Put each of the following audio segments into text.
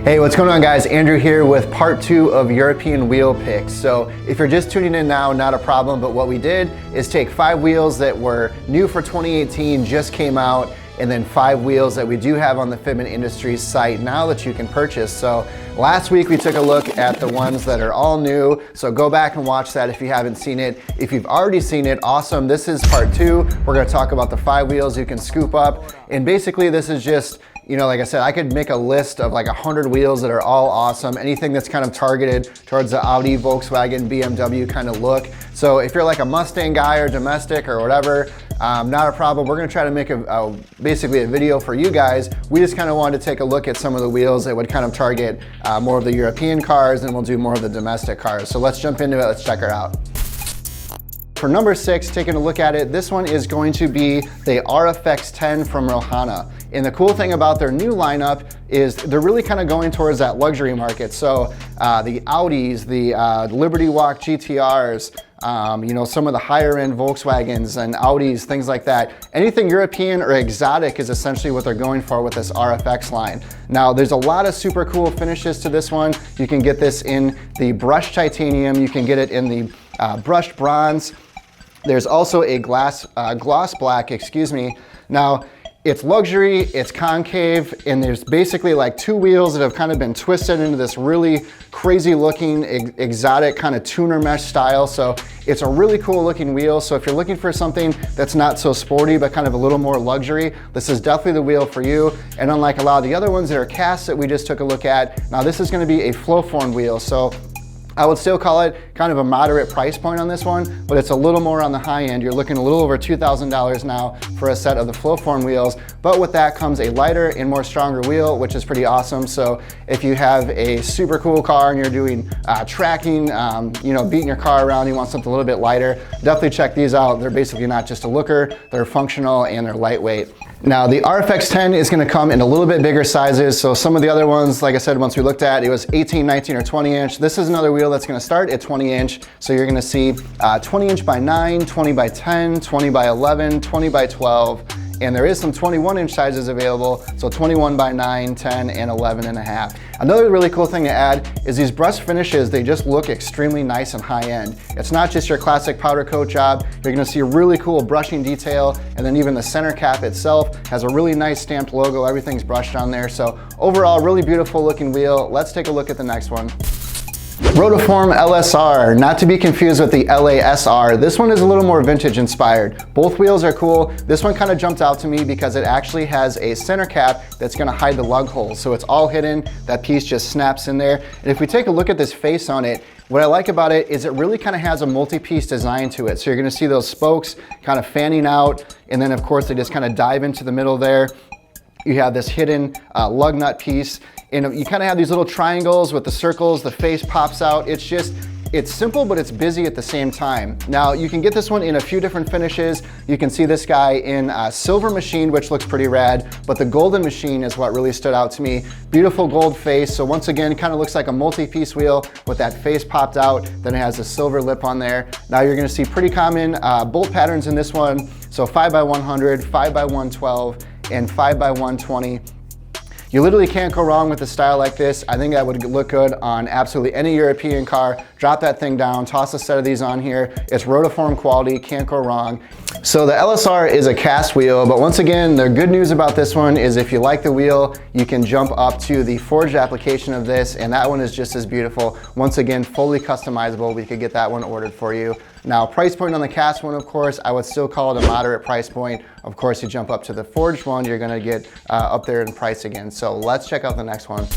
Hey, what's going on guys? Andrew here with part 2 of European wheel picks. So if you're just tuning in now, not a problem, but what we did is take 5 wheels that were new for 2018, just came out, and then 5 wheels that we do have on the Fitment Industries site now that you can purchase. So last week we took a look at the ones that are all new, so go back and watch that if you haven't seen it. If you've already seen it, awesome. This is part 2. We're gonna talk about the 5 wheels you can scoop up, and basically this is just, you know, like I said, I could make a list of like 100 wheels that are all awesome. Anything that's kind of targeted towards the Audi, Volkswagen, BMW kind of look. So if you're like a Mustang guy or domestic or whatever, not a problem. We're gonna try to make basically a video for you guys. We just kind of wanted to take a look at some of the wheels that would kind of target more of the European cars, and we'll do more of the domestic cars. So let's jump into it, let's check her out. For number 6, taking a look at it, this one is going to be the RFX10 from Rohana. And the cool thing about their new lineup is they're really kind of going towards that luxury market. So the Audis, the Liberty Walk GTRs, you know, some of the higher end Volkswagens and Audis, things like that. Anything European or exotic is essentially what they're going for with this RFX line. Now, there's a lot of super cool finishes to this one. You can get this in the brushed titanium, you can get it in the brushed bronze. There's also a gloss black, excuse me. Now, it's luxury, it's concave, and there's basically like 2 wheels that have kind of been twisted into this really crazy looking, exotic kind of tuner mesh style. So it's a really cool looking wheel. So if you're looking for something that's not so sporty, but kind of a little more luxury, this is definitely the wheel for you. And unlike a lot of the other ones that are cast that we just took a look at, now this is gonna be a flow form wheel. So I would still call it kind of a moderate price point on this one, but it's a little more on the high end. You're looking a little over $2,000 now for a set of the Flowform wheels, but with that comes a lighter and more stronger wheel, which is pretty awesome. So if you have a super cool car and you're doing tracking, you know, beating your car around, you want something a little bit lighter, definitely check these out. They're basically not just a looker, they're functional and they're lightweight. Now the RFX10 is going to come in a little bit bigger sizes. So some of the other ones, like I said, once we looked at, it was 18, 19, or 20 inch. This is another wheel that's going to start at 20 inch. So you're going to see 20 inch by 9, 20 by 10, 20 by 11, 20 by 12. And there is some 21 inch sizes available, so 21 by 9, 10, and 11 and a half. Another really cool thing to add is these brush finishes, they just look extremely nice and high end. It's not just your classic powder coat job. You're gonna see a really cool brushing detail, and then even the center cap itself has a really nice stamped logo. Everything's brushed on there. So overall, really beautiful looking wheel. Let's take a look at the next one. Rotaform LSR, not to be confused with the LASR. This one is a little more vintage inspired. Both wheels are cool. This one kind of jumped out to me because it actually has a center cap that's gonna hide the lug holes. So it's all hidden, that piece just snaps in there. And if we take a look at this face on it, what I like about it is it really kind of has a multi-piece design to it. So you're gonna see those spokes kind of fanning out, and then of course they just kind of dive into the middle there. You have this hidden lug nut piece, and you kind of have these little triangles with the circles, the face pops out. It's simple, but it's busy at the same time. Now, you can get this one in a few different finishes. You can see this guy in silver machine, which looks pretty rad, but the golden machine is what really stood out to me. Beautiful gold face. So once again, kind of looks like a multi-piece wheel with that face popped out. Then it has a silver lip on there. Now you're gonna see pretty common bolt patterns in this one. So 5x100, 5x112, and 5x120. You literally can't go wrong with a style like this. I think that would look good on absolutely any European car. Drop that thing down, toss a set of these on here. It's Rotaform quality, can't go wrong. So the LSR is a cast wheel, but once again, the good news about this one is if you like the wheel, you can jump up to the forged application of this, and that one is just as beautiful. Once again, fully customizable. We could get that one ordered for you. Now, price point on the cast one, of course, I would still call it a moderate price point. Of course, you jump up to the forged one, you're gonna get up there in price again. So let's check out the next one.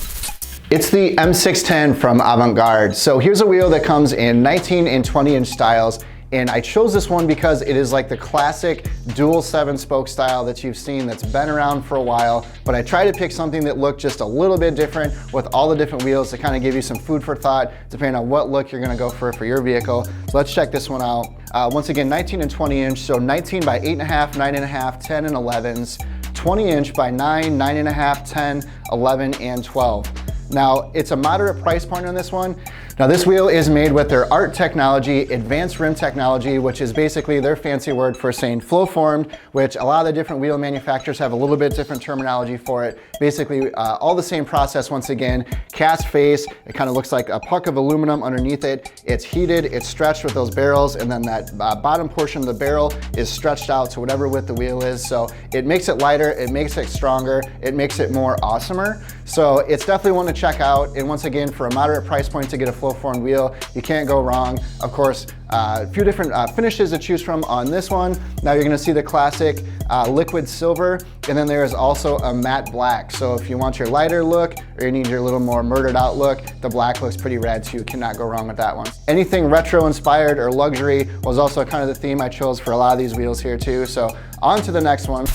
It's the M610 from Avantgarde. So here's a wheel that comes in 19 and 20 inch styles. And I chose this one because it is like the classic dual 7-spoke style that you've seen that's been around for a while, but I tried to pick something that looked just a little bit different with all the different wheels to kind of give you some food for thought depending on what look you're gonna go for your vehicle. So let's check this one out. Once again, 19 and 20 inch, so 19 by 8.5, 9.5, 10 and 11s, 20 inch by 9, 9.5, 10, 11, and 12. Now, it's a moderate price point on this one. Now this wheel is made with their ART technology, advanced rim technology, which is basically their fancy word for saying flow formed, which a lot of the different wheel manufacturers have a little bit different terminology for it. Basically all the same process once again, cast face, it kind of looks like a puck of aluminum underneath it. It's heated, it's stretched with those barrels, and then that bottom portion of the barrel is stretched out to whatever width the wheel is. So it makes it lighter, it makes it stronger, it makes it more awesomer. So it's definitely one to check out. And once again, for a moderate price point to get a flow formed wheel, you can't go wrong. Of course, a few different finishes to choose from on this one. Now you're gonna see the classic liquid silver, and then there is also a matte black. So if you want your lighter look or you need your little more murdered out look, the black looks pretty rad too. Cannot go wrong with that one. Anything retro inspired or luxury was also kind of the theme I chose for a lot of these wheels here too. So on to the next one.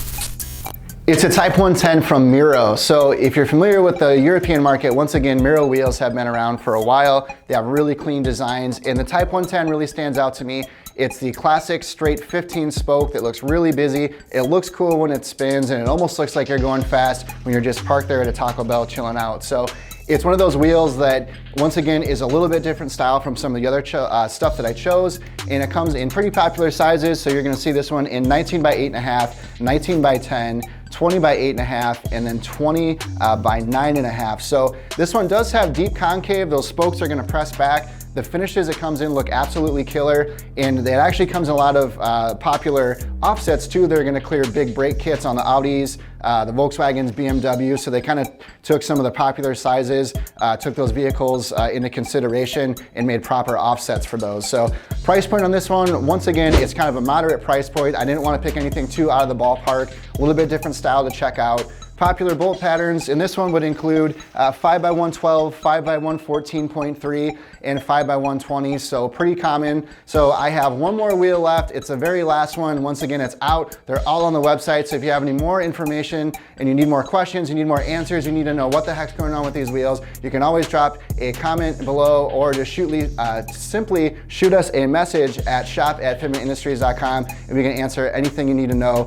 It's a Type 110 from Miro. So if you're familiar with the European market, once again, Miro wheels have been around for a while. They have really clean designs, and the Type 110 really stands out to me. It's the classic straight 15 spoke that looks really busy. It looks cool when it spins, and it almost looks like you're going fast when you're just parked there at a Taco Bell chilling out. So it's one of those wheels that, once again, is a little bit different style from some of the other stuff that I chose, and it comes in pretty popular sizes. So you're gonna see this one in 19 by 8.5, 19 by 10, 20 by 8.5, and then 20 by 9.5. So this one does have deep concave. Those spokes are gonna press back. The finishes it comes in look absolutely killer, and it actually comes in a lot of popular offsets too. They're gonna clear big brake kits on the Audis, the Volkswagens, BMW, so they kind of took some of the popular sizes, took those vehicles into consideration and made proper offsets for those. So price point on this one, once again, it's kind of a moderate price point. I didn't want to pick anything too out of the ballpark, a little bit different style to check out. Popular bolt patterns, and this one would include 5x112, 5x114.3, and 5x120, so pretty common. So I have one more wheel left. It's the very last one. Once again, it's out. They're all on the website, so if you have any more information and you need more questions, you need more answers, you need to know what the heck's going on with these wheels, you can always drop a comment below or just simply shoot us a message at shop@fitmentindustries.com, and we can answer anything you need to know.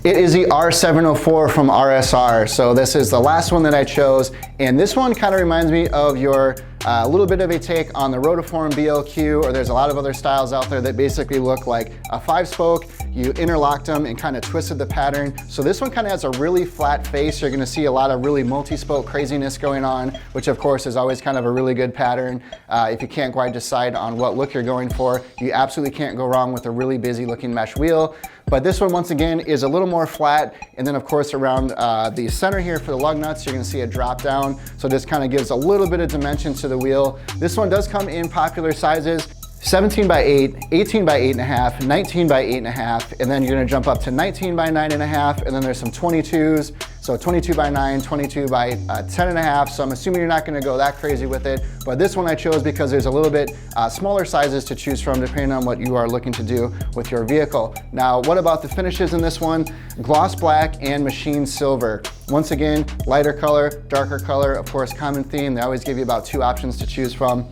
It is the R704 from RSR. So this is the last one that I chose. And this one kind of reminds me of your a little bit of a take on the Rotaform BLQ, or there's a lot of other styles out there that basically look like a 5-spoke. You interlocked them and kind of twisted the pattern. So this one kind of has a really flat face. You're gonna see a lot of really multi-spoke craziness going on, which of course is always kind of a really good pattern. If you can't quite decide on what look you're going for, you absolutely can't go wrong with a really busy looking mesh wheel. But this one, once again, is a little more flat. And then of course around the center here for the lug nuts, you're gonna see a drop down. So this kind of gives a little bit of dimension to the wheel. This one does come in popular sizes: 17 by 8, 18 by 8.5, 19 by 8.5, and then you're gonna jump up to 19 by 9.5, and then there's some 22s, so 22 by 9, 22 by 10.5, so I'm assuming you're not gonna go that crazy with it, but this one I chose because there's a little bit smaller sizes to choose from depending on what you are looking to do with your vehicle. Now, what about the finishes in this one? Gloss black and machine silver. Once again, lighter color, darker color, of course, common theme. They always give you about 2 options to choose from.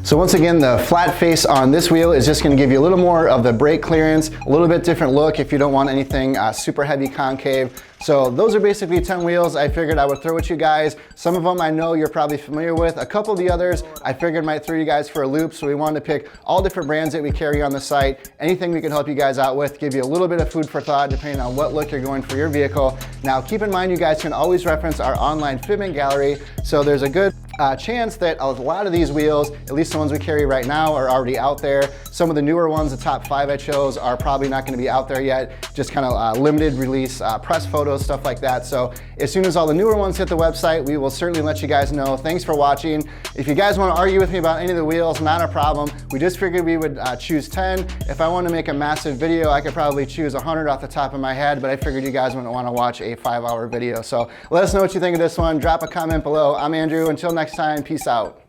So once again, the flat face on this wheel is just gonna give you a little more of the brake clearance, a little bit different look if you don't want anything super heavy concave. So those are basically 10 wheels I figured I would throw at you guys. Some of them I know you're probably familiar with. A couple of the others I figured might throw you guys for a loop, so we wanted to pick all different brands that we carry on the site. Anything we can help you guys out with, give you a little bit of food for thought depending on what look you're going for your vehicle. Now keep in mind, you guys can always reference our online fitment gallery, so there's a good chance that a lot of these wheels, at least the ones we carry right now, are already out there. Some of the newer ones, the top 5 I chose, are probably not going to be out there yet, just kind of limited release press photos, stuff like that. So as soon as all the newer ones hit the website, we will certainly let you guys know. Thanks for watching. If you guys want to argue with me about any of the wheels, not a problem. We just figured we would choose 10. If I want to make a massive video, I could probably choose 100 off the top of my head, but I figured you guys wouldn't want to watch a 5-hour video. So let us know what you think of this one. Drop a comment below. I'm Andrew. Until next time, peace out.